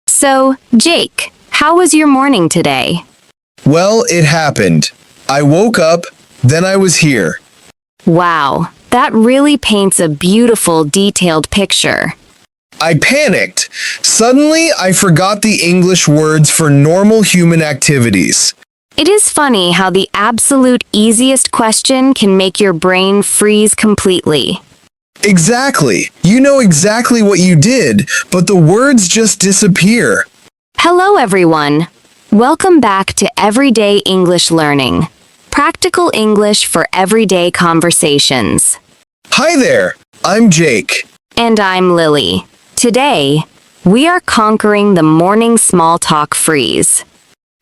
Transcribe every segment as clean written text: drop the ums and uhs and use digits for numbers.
So, Jake, how was your morning today? Well, it happened. I woke up, then I was here. Wow, that really paints a beautiful, detailed picture. I panicked. Suddenly, I forgot the English words for normal human activities. It is funny how the absolute easiest question can make your brain freeze completely. Exactly. You know exactly what you did, but the words just disappear. Hello, everyone. Welcome back to Everyday English Learning. Practical English for everyday conversations. Hi there. I'm Jake. And I'm Lily. Today, we are conquering the morning small talk freeze.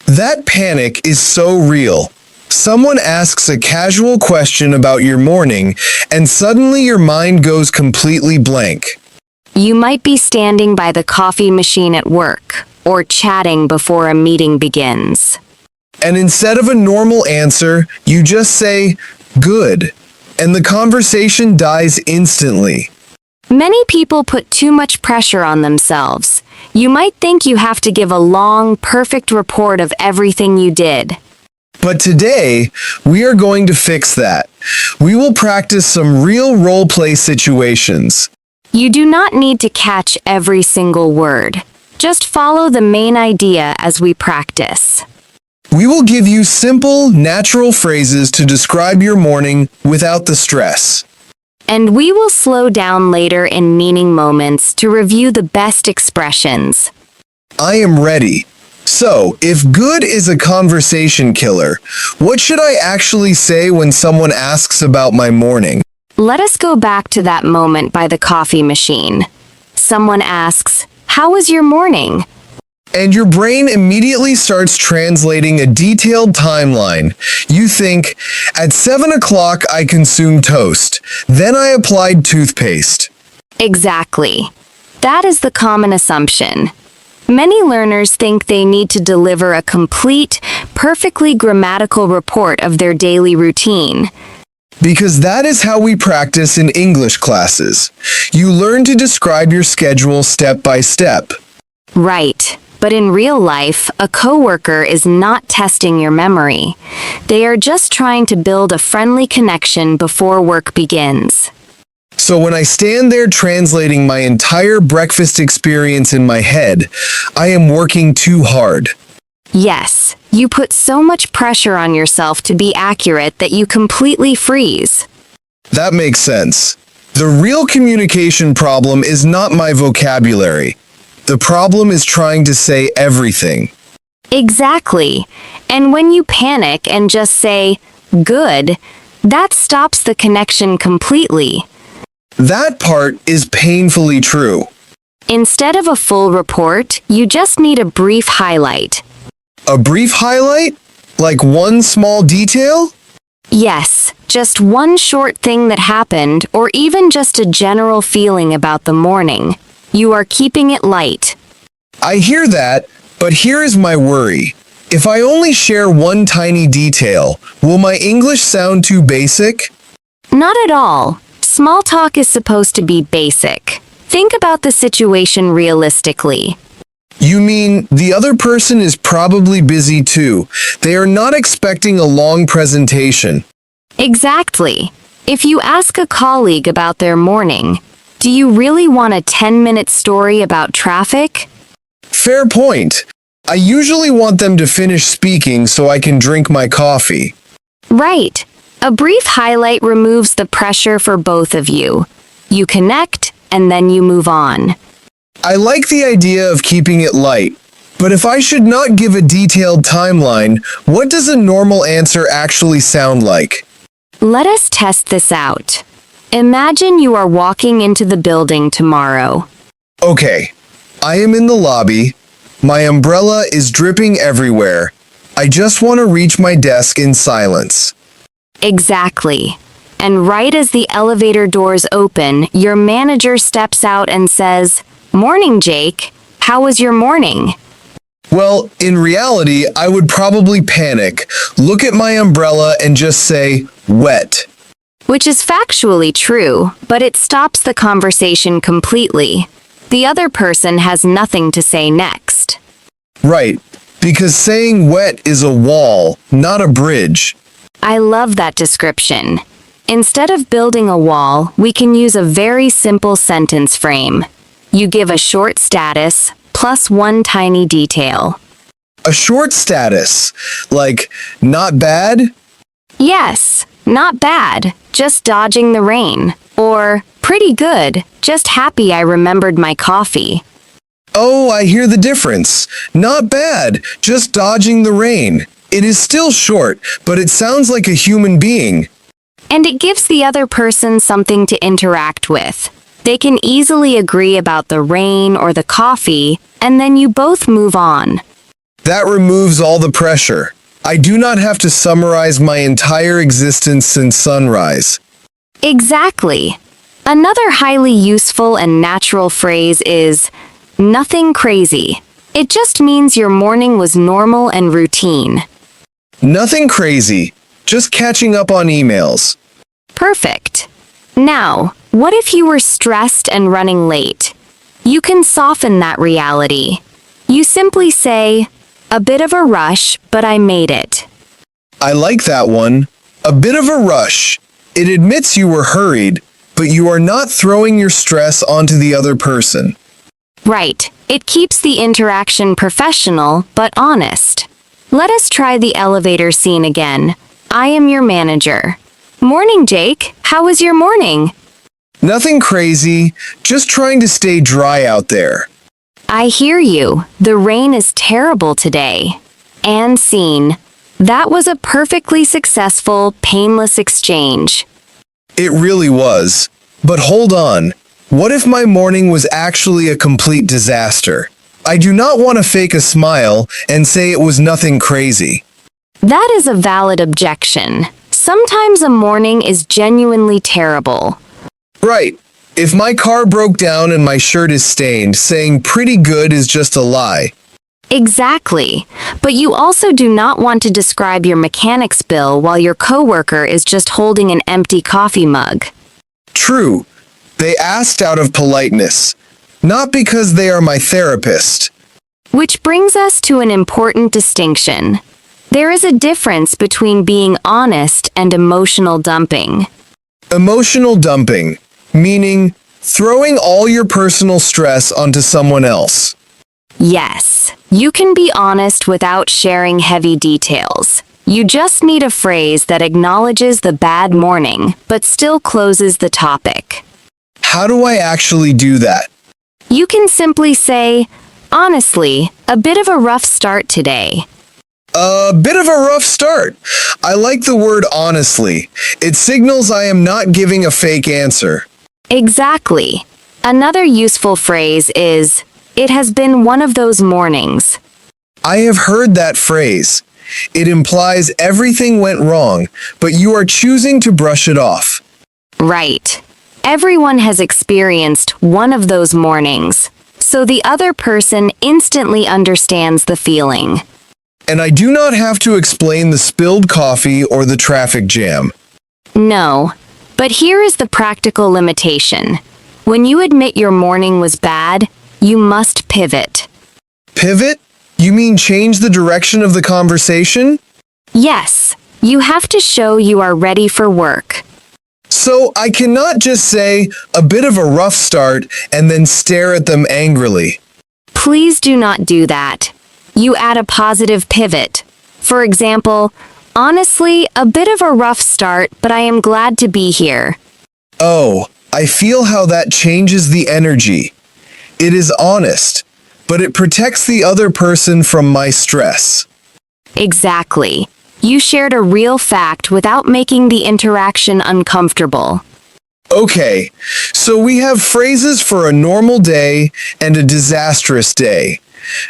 That panic is so real. Someone asks a casual question about your morning, and suddenly your mind goes completely blank. You might be standing by the coffee machine at work, or chatting before a meeting begins. And instead of a normal answer, you just say, "Good," and the conversation dies instantly. Many people put too much pressure on themselves. You might think you have to give a long, perfect report of everything you did. But today, we are going to fix that. We will practice some real role-play situations. You do not need to catch every single word. Just follow the main idea as we practice. We will give you simple, natural phrases to describe your morning without the stress. And we will slow down later in meaning moments to review the best expressions. I am ready. So, if good is a conversation killer, what should I actually say when someone asks about my morning? Let us go back to that moment by the coffee machine. Someone asks, "How was your morning?" And your brain immediately starts translating a detailed timeline. You think, at 7 o'clock I consumed toast, then I applied toothpaste. Exactly. That is the common assumption. Many learners think they need to deliver a complete, perfectly grammatical report of their daily routine. Because that is how we practice in English classes. You learn to describe your schedule step by step. Right. But in real life, a coworker is not testing your memory. They are just trying to build a friendly connection before work begins. So when I stand there translating my entire breakfast experience in my head, I am working too hard. Yes, you put so much pressure on yourself to be accurate that you completely freeze. That makes sense. The real communication problem is not my vocabulary. The problem is trying to say everything. Exactly. And when you panic and just say, "Good," that stops the connection completely. That part is painfully true. Instead of a full report, you just need a brief highlight. A brief highlight? Like one small detail? Yes, just one short thing that happened, or even just a general feeling about the morning. You are keeping it light. I hear that, but here is my worry. If I only share one tiny detail, will my English sound too basic? Not at all. Small talk is supposed to be basic. Think about the situation realistically. You mean the other person is probably busy too. They are not expecting a long presentation. Exactly. If you ask a colleague about their morning, do you really want a 10-minute story about traffic? Fair point. I usually want them to finish speaking so I can drink my coffee. Right. A brief highlight removes the pressure for both of you. You connect, and then you move on. I like the idea of keeping it light, but if I should not give a detailed timeline, what does a normal answer actually sound like? Let us test this out. Imagine you are walking into the building tomorrow. Okay, I am in the lobby. My umbrella is dripping everywhere. I just want to reach my desk in silence. Exactly. And right as the elevator doors open, your manager steps out and says, "Morning, Jake. How was your morning?" Well, in reality, I would probably panic, look at my umbrella and just say, wet. which is factually true, but it stops the conversation completely. The other person has nothing to say next. Right, because saying wet is a wall, not a bridge. I love that description. Instead of building a wall, we can use a very simple sentence frame. You give a short status, plus one tiny detail. A short status, like, not bad? Yes, not bad, just dodging the rain. Or, pretty good, just happy I remembered my coffee. Oh, I hear the difference. Not bad, just dodging the rain. It is still short, but it sounds like a human being. And it gives the other person something to interact with. They can easily agree about the rain or the coffee, and then you both move on. That removes all the pressure. I do not have to summarize my entire existence since sunrise. Exactly. Another highly useful and natural phrase is, nothing crazy. It just means your morning was normal and routine. Nothing crazy, just catching up on emails. Perfect. Now, what if you were stressed and running late? You can soften that reality. You simply say, a bit of a rush, but I made it. I like that one. A bit of a rush. It admits you were hurried, but you are not throwing your stress onto the other person. Right. It keeps the interaction professional, but honest. Let us try the elevator scene again. I am your manager. Morning, Jake. How was your morning? Nothing crazy, just trying to stay dry out there. I hear you. The rain is terrible today. And scene. That was a perfectly successful, painless exchange. It really was. But hold on. What if my morning was actually a complete disaster? I do not want to fake a smile and say it was nothing crazy. That is a valid objection. Sometimes a morning is genuinely terrible. Right. If my car broke down and my shirt is stained, saying pretty good is just a lie. Exactly. But you also do not want to describe your mechanic's bill while your coworker is just holding an empty coffee mug. True. They asked out of politeness, not because they are my therapist. Which brings us to an important distinction. There is a difference between being honest and emotional dumping. Emotional dumping, meaning throwing all your personal stress onto someone else. Yes, you can be honest without sharing heavy details. You just need a phrase that acknowledges the bad morning, but still closes the topic. How do I actually do that? You can simply say, honestly, a bit of a rough start today. A bit of a rough start. I like the word honestly. It signals I am not giving a fake answer. Exactly. Another useful phrase is, it has been one of those mornings. I have heard that phrase. It implies everything went wrong, but you are choosing to brush it off. Right. Everyone has experienced one of those mornings, so the other person instantly understands the feeling. And I do not have to explain the spilled coffee or the traffic jam. No, but here is the practical limitation. When you admit your morning was bad, you must pivot. Pivot? You mean change the direction of the conversation? Yes, you have to show you are ready for work. So I cannot just say a bit of a rough start and then stare at them angrily. Please do not do that. You add a positive pivot. For example, honestly, a bit of a rough start, but I am glad to be here. Oh, I feel how that changes the energy. It is honest, but it protects the other person from my stress. Exactly. You shared a real fact without making the interaction uncomfortable. Okay, so we have phrases for a normal day and a disastrous day.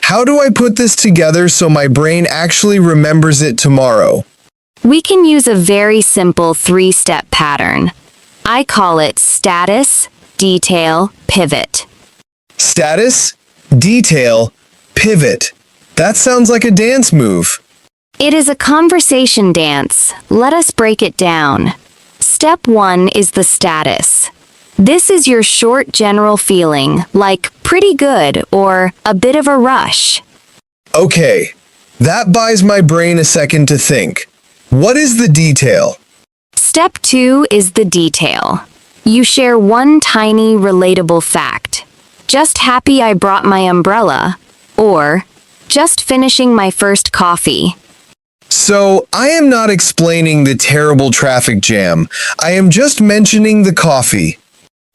How do I put this together so my brain actually remembers it tomorrow? We can use a very simple 3-step pattern. I call it status, detail, pivot. Status, detail, pivot. That sounds like a dance move. It is a conversation dance. Let us break it down. Step 1 is the status. This is your short general feeling, like pretty good or a bit of a rush. Okay, that buys my brain a second to think. What is the detail? Step 2 is the detail. You share one tiny, relatable fact. Just happy I brought my umbrella, or just finishing my first coffee. So, I am not explaining the terrible traffic jam. I am just mentioning the coffee.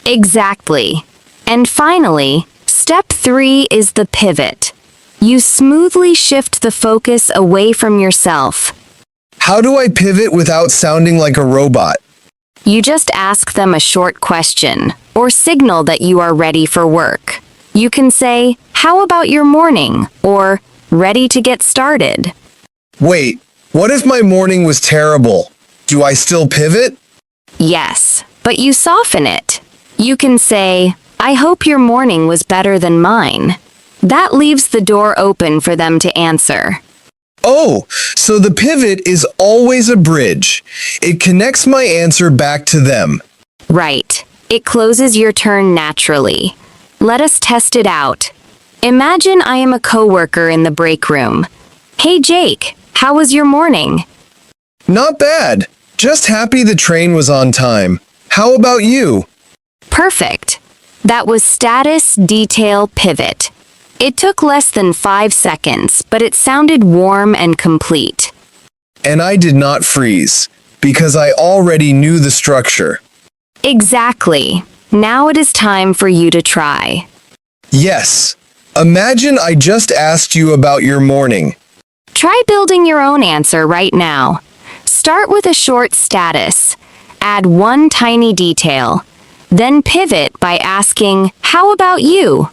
Exactly. And finally, step 3 is the pivot. You smoothly shift the focus away from yourself. How do I pivot without sounding like a robot? You just ask them a short question, or signal that you are ready for work. You can say, "How about your morning?" or "Ready to get started." Wait, what if my morning was terrible? Do I still pivot? Yes, but you soften it. You can say, "I hope your morning was better than mine." That leaves the door open for them to answer. Oh, so the pivot is always a bridge. It connects my answer back to them. Right. It closes your turn naturally. Let us test it out. Imagine I am a coworker in the break room. "Hey Jake, how was your morning?" Not bad. Just happy the train was on time. How about you? Perfect. That was status, detail, pivot. It took less than 5 seconds, but it sounded warm and complete. And I did not freeze, because I already knew the structure. Exactly. Now it is time for you to try. Yes. Imagine I just asked you about your morning. Try building your own answer right now. Start with a short status. Add one tiny detail. Then pivot by asking, "How about you?"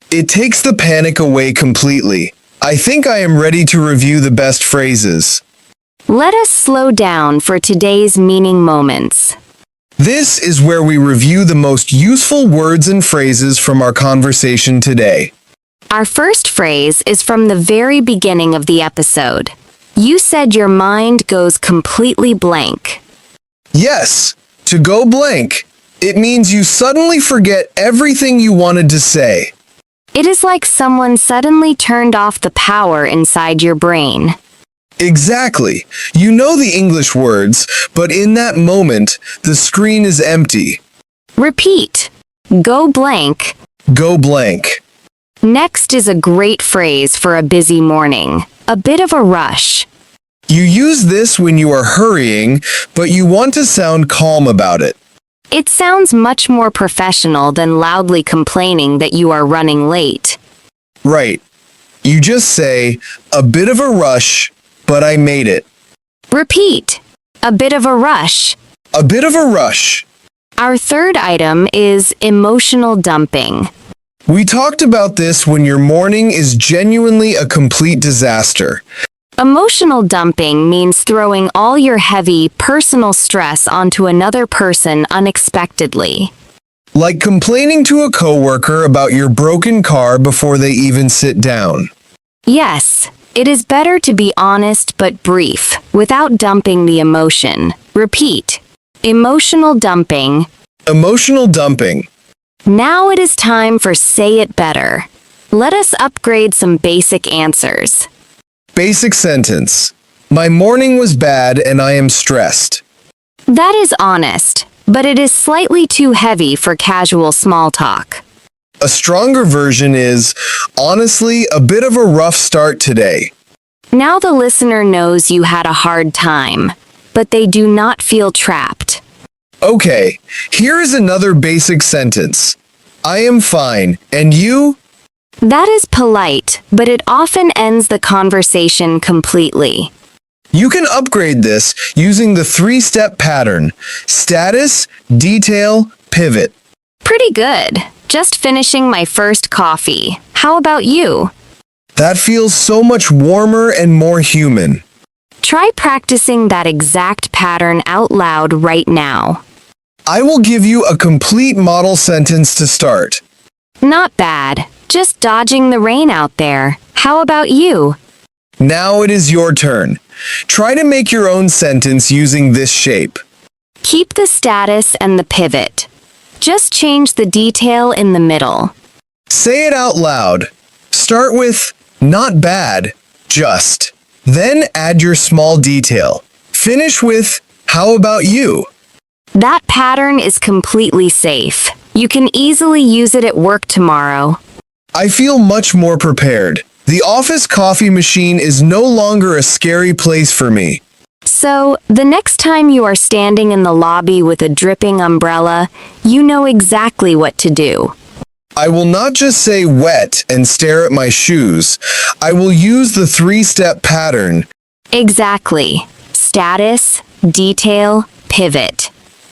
It takes the panic away completely. I think I am ready to review the best phrases. Let us slow down for today's meaning moments. This is where we review the most useful words and phrases from our conversation today. Our first phrase is from the very beginning of the episode. You said your mind goes completely blank. Yes, to go blank. It means you suddenly forget everything you wanted to say. It is like someone suddenly turned off the power inside your brain. Exactly. You know the English words, but in that moment, the screen is empty. Repeat. Go blank. Go blank. Next is a great phrase for a busy morning. A bit of a rush. You use this when you are hurrying, but you want to sound calm about it. It sounds much more professional than loudly complaining that you are running late. Right. You just say, a bit of a rush, but I made it. Repeat. A bit of a rush. A bit of a rush. Our third item is emotional dumping. We talked about this when your morning is genuinely a complete disaster. Emotional dumping means throwing all your heavy, personal stress onto another person unexpectedly. Like complaining to a coworker about your broken car before they even sit down. Yes, it is better to be honest but brief, without dumping the emotion. Repeat. Emotional dumping. Emotional dumping. Now it is time for Say It Better. Let us upgrade some basic answers. Basic sentence. My morning was bad and I am stressed. That is honest, but it is slightly too heavy for casual small talk. A stronger version is, honestly, a bit of a rough start today. Now the listener knows you had a hard time, but they do not feel trapped. Okay, here is another basic sentence. I am fine, and you? That is polite, but it often ends the conversation completely. You can upgrade this using the 3-step pattern: status, detail, pivot. Pretty good. Just finishing my first coffee. How about you? That feels so much warmer and more human. Try practicing that exact pattern out loud right now. I will give you a complete model sentence to start. Not bad. Just dodging the rain out there. How about you? Now it is your turn. Try to make your own sentence using this shape. Keep the status and the pivot. Just change the detail in the middle. Say it out loud. Start with, not bad, just. Then add your small detail. Finish with, how about you? That pattern is completely safe. You can easily use it at work tomorrow. I feel much more prepared. The office coffee machine is no longer a scary place for me. So, the next time you are standing in the lobby with a dripping umbrella, you know exactly what to do. I will not just say wet and stare at my shoes. I will use the 3-step pattern. Exactly. Status, detail, pivot.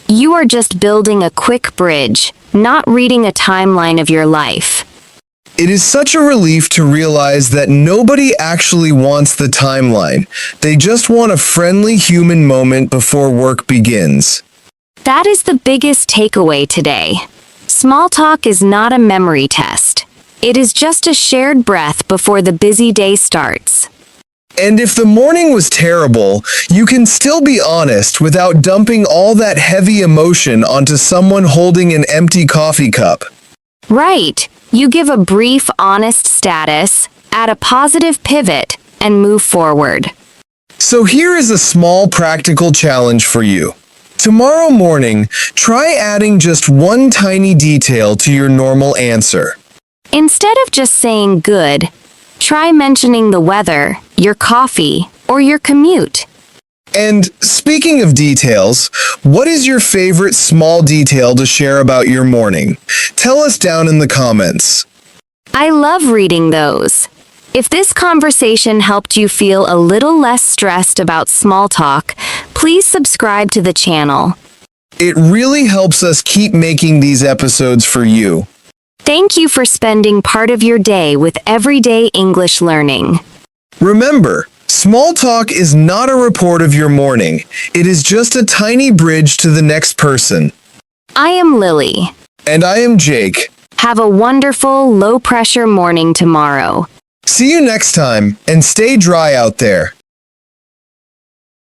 You are just building a quick bridge, not reading a timeline of your life. It is such a relief to realize that nobody actually wants the timeline. They just want a friendly human moment before work begins. That is the biggest takeaway today. Small talk is not a memory test. It is just a shared breath before the busy day starts. And if the morning was terrible, you can still be honest without dumping all that heavy emotion onto someone holding an empty coffee cup. Right. You give a brief, honest status, add a positive pivot, and move forward. So here is a small practical challenge for you. Tomorrow morning, try adding just one tiny detail to your normal answer. Instead of just saying good, try mentioning the weather, your coffee, or your commute. And speaking of details, what is your favorite small detail to share about your morning? Tell us down in the comments. I love reading those. If this conversation helped you feel a little less stressed about small talk, please subscribe to the channel. It really helps us keep making these episodes for you. Thank you for spending part of your day with Everyday English Learning. Remember, small talk is not a report of your morning. It is just a tiny bridge to the next person. I am Lily. And I am Jake. Have a wonderful, low-pressure morning tomorrow. See you next time, and stay dry out there.